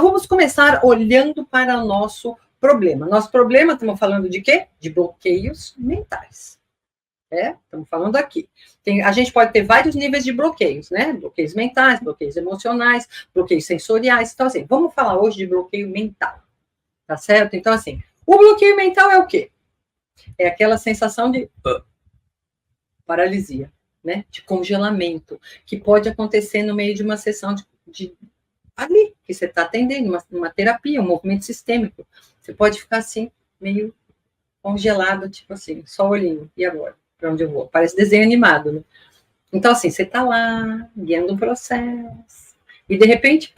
vamos começar olhando para o nosso problema. Nosso problema, estamos falando de quê? De bloqueios mentais. Estamos falando aqui. A gente pode ter vários níveis de bloqueios, né? Bloqueios mentais, bloqueios emocionais, bloqueios sensoriais. Então, assim, vamos falar hoje de bloqueio mental. Tá certo? Então, assim, o bloqueio mental é o quê? É aquela sensação de paralisia, né? De congelamento, que pode acontecer no meio de uma sessão ali, que você está atendendo, uma terapia, um movimento sistêmico. Você pode ficar assim, meio congelado, tipo assim, só olhinho. E agora? Para onde eu vou? Parece desenho animado, né? Então, assim, você está lá, guiando um processo, e de repente,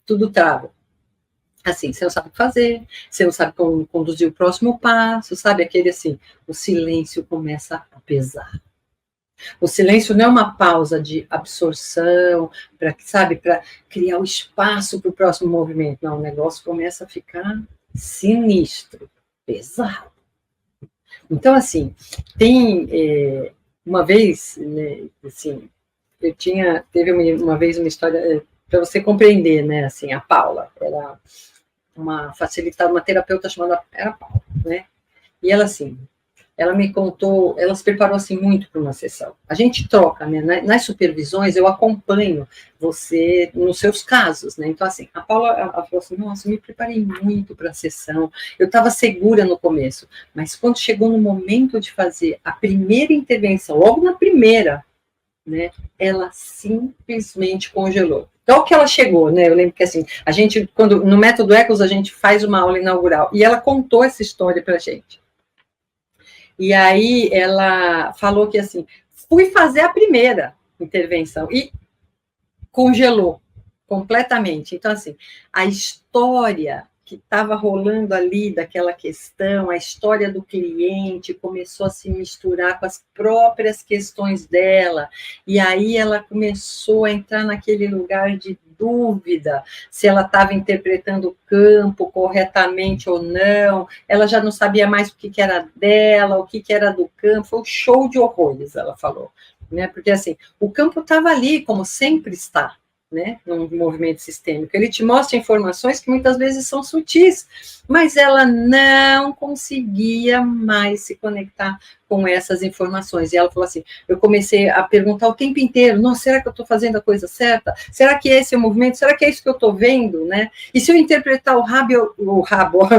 tudo trava. Assim, você não sabe o que fazer, você não sabe como conduzir o próximo passo, sabe? Aquele assim, o silêncio começa a pesar. O silêncio não é uma pausa de absorção, para, sabe, para criar o espaço para o próximo movimento. Não, o negócio começa a ficar sinistro, pesado. Então, assim, tem uma vez, né, assim, teve uma vez uma história, para você compreender, né, assim, a Paula, era uma facilitada, uma terapeuta chamada Paula, né, e ela, assim, ela me contou, ela se preparou, assim, muito para uma sessão. A gente troca, né, nas supervisões, eu acompanho você nos seus casos, né, então, assim, a Paula, ela falou assim, nossa, eu me preparei muito para a sessão, eu estava segura no começo, mas quando chegou no momento de fazer a primeira intervenção, logo na primeira, né, ela simplesmente congelou. Então, que ela chegou, né, eu lembro que, assim, a gente, no Método Ecos, a gente faz uma aula inaugural, e ela contou essa história para a gente. E aí ela falou que, assim, fui fazer a primeira intervenção e congelou completamente. Então, assim, a história que estava rolando ali daquela questão, a história do cliente começou a se misturar com as próprias questões dela, e aí ela começou a entrar naquele lugar de dúvida, se ela estava interpretando o campo corretamente ou não, ela já não sabia mais o que era dela, o que era do campo, foi um show de horrores, ela falou, né? Porque, assim, o campo estava ali, como sempre está, né, num movimento sistêmico, ele te mostra informações que muitas vezes são sutis, mas ela não conseguia mais se conectar com essas informações, e ela falou assim, eu comecei a perguntar o tempo inteiro, nossa, será que eu estou fazendo a coisa certa? Será que esse é o movimento? Será que é isso que eu estou vendo, né? E se eu interpretar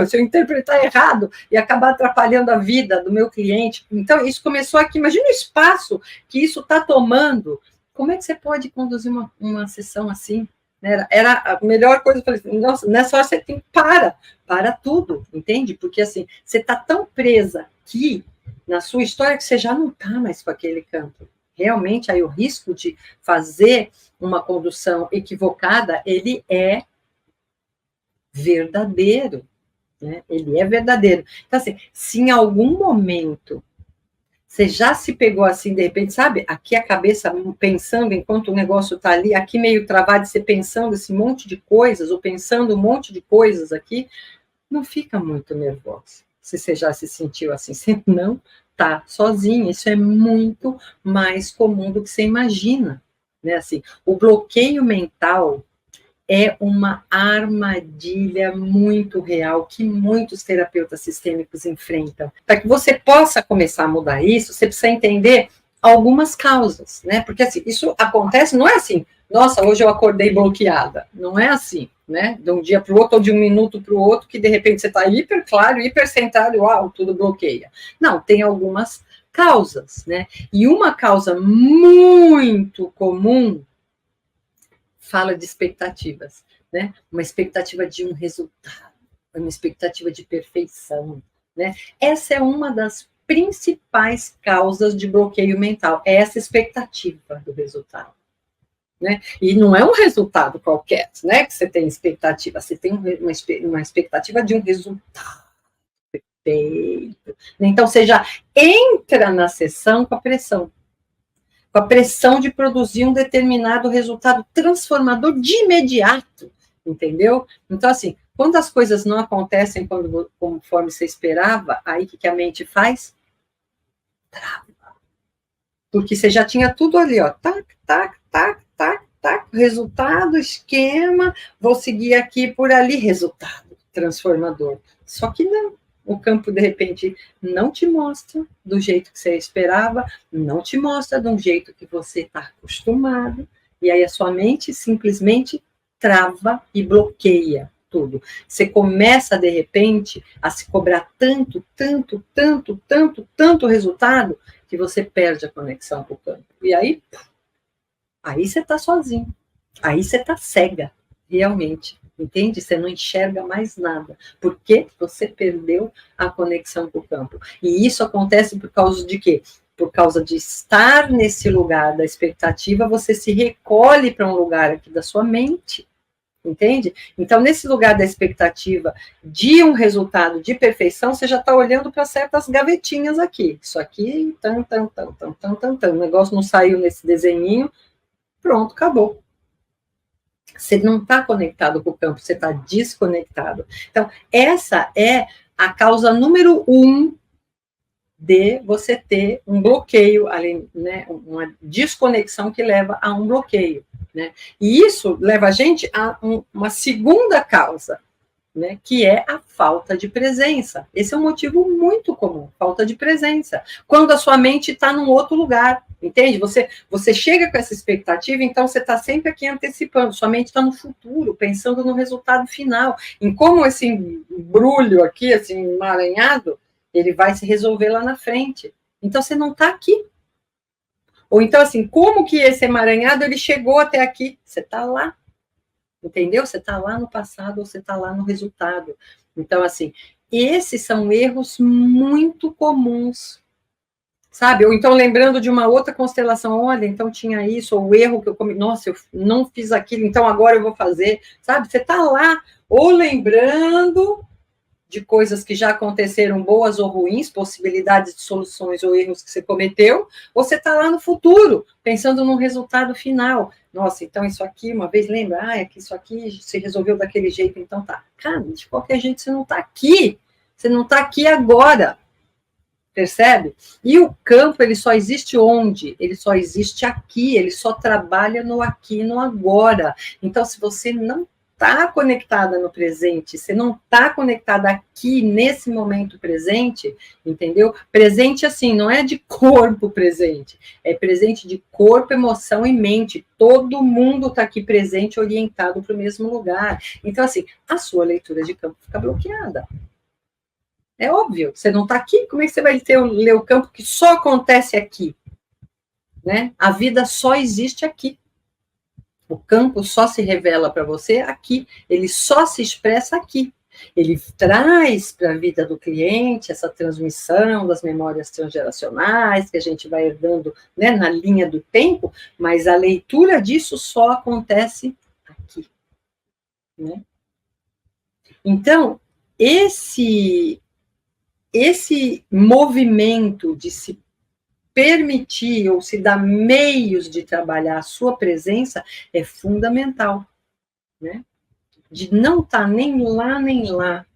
se eu interpretar errado e acabar atrapalhando a vida do meu cliente? Então, isso começou aqui, imagina o espaço que isso está tomando. Como é que você pode conduzir uma sessão assim? Era a melhor coisa, eu falei, nossa, nessa hora você tem que para tudo, entende? Porque, assim, você está tão presa aqui na sua história que você já não está mais com aquele campo. Realmente, aí o risco de fazer uma condução equivocada, ele é verdadeiro, né? Ele é verdadeiro. Então, assim, se em algum momento você já se pegou assim, de repente, sabe? Aqui a cabeça pensando enquanto o negócio está ali, aqui meio travado, você pensando esse monte de coisas, ou pensando um monte de coisas aqui, não fica muito nervosa. Se você já se sentiu assim, você não está sozinha. Isso é muito mais comum do que você imagina, né? Assim, o bloqueio mental é uma armadilha muito real que muitos terapeutas sistêmicos enfrentam. Para que você possa começar a mudar isso, você precisa entender algumas causas, né? Porque, assim, isso acontece, não é assim, nossa, hoje eu acordei bloqueada. Não é assim, né? De um dia para o outro, ou de um minuto para o outro, que de repente você está hiper claro, hiper centrado, uau, tudo bloqueia. Não, tem algumas causas, né? E uma causa muito comum fala de expectativas, né? Uma expectativa de um resultado, uma expectativa de perfeição, né? Essa é uma das principais causas de bloqueio mental, é essa expectativa do resultado, né? E não é um resultado qualquer, né? Que você tem expectativa, você tem uma expectativa de um resultado perfeito. Então, você já entra na sessão com a pressão de produzir um determinado resultado transformador de imediato, entendeu? Então, assim, quando as coisas não acontecem conforme você esperava, aí o que a mente faz? Trava. Porque você já tinha tudo ali, ó, tac, tac, tac, tac, tá, resultado, esquema, vou seguir aqui por ali, resultado transformador. Só que não. O campo, de repente, não te mostra do jeito que você esperava, não te mostra de um jeito que você está acostumado, e aí a sua mente simplesmente trava e bloqueia tudo. Você começa, de repente, a se cobrar tanto, tanto, tanto, tanto, tanto resultado, que você perde a conexão com o campo. E aí você está sozinho. Aí você está cega, realmente. Entende? Você não enxerga mais nada, porque você perdeu a conexão com o campo. E isso acontece por causa de quê? Por causa de estar nesse lugar da expectativa, você se recolhe para um lugar aqui da sua mente, entende? Então, nesse lugar da expectativa de um resultado de perfeição, você já está olhando para certas gavetinhas aqui. Isso aqui, o negócio não saiu nesse desenhinho, pronto, acabou. Você não está conectado com o campo, você está desconectado. Então, essa é a causa número 1 de você ter um bloqueio, né, uma desconexão que leva a um bloqueio. Né? E isso leva a gente a uma segunda causa, né, que é a falta de presença. Esse é um motivo muito comum, falta de presença. Quando a sua mente está num outro lugar, entende? Você chega com essa expectativa, então você está sempre aqui antecipando, sua mente está no futuro, pensando no resultado final, em como esse embrulho aqui, esse emaranhado, ele vai se resolver lá na frente. Então você não está aqui. Ou então, assim, como que esse emaranhado ele chegou até aqui? Você está lá. Entendeu? Você está lá no passado ou você está lá no resultado. Então, assim, esses são erros muito comuns, sabe? Ou então, lembrando de uma outra constelação, olha, então tinha isso, ou o erro que eu comi, nossa, eu não fiz aquilo, então agora eu vou fazer, sabe? Você está lá, ou lembrando de coisas que já aconteceram, boas ou ruins, possibilidades de soluções ou erros que você cometeu, ou você está lá no futuro, pensando no resultado final. Nossa, então isso aqui, uma vez lembra, é que isso aqui se resolveu daquele jeito, então tá. Cara, de qualquer jeito você não está aqui. Você não está aqui agora. Percebe? E o campo, ele só existe onde? Ele só existe aqui, ele só trabalha no aqui e no agora. Então, se você não está conectada no presente, você não está conectada aqui nesse momento presente, entendeu? Presente assim, não é de corpo presente, é presente de corpo, emoção e mente. Todo mundo está aqui presente, orientado para o mesmo lugar. Então, assim, a sua leitura de campo fica bloqueada. É óbvio, você não está aqui, como é que você vai ler o campo que só acontece aqui? Né? A vida só existe aqui. O campo só se revela para você aqui, ele só se expressa aqui. Ele traz para a vida do cliente essa transmissão das memórias transgeracionais que a gente vai herdando, né, na linha do tempo, mas a leitura disso só acontece aqui. Né? Então, esse movimento de se permitir ou se dar meios de trabalhar a sua presença é fundamental, né? De não estar nem lá,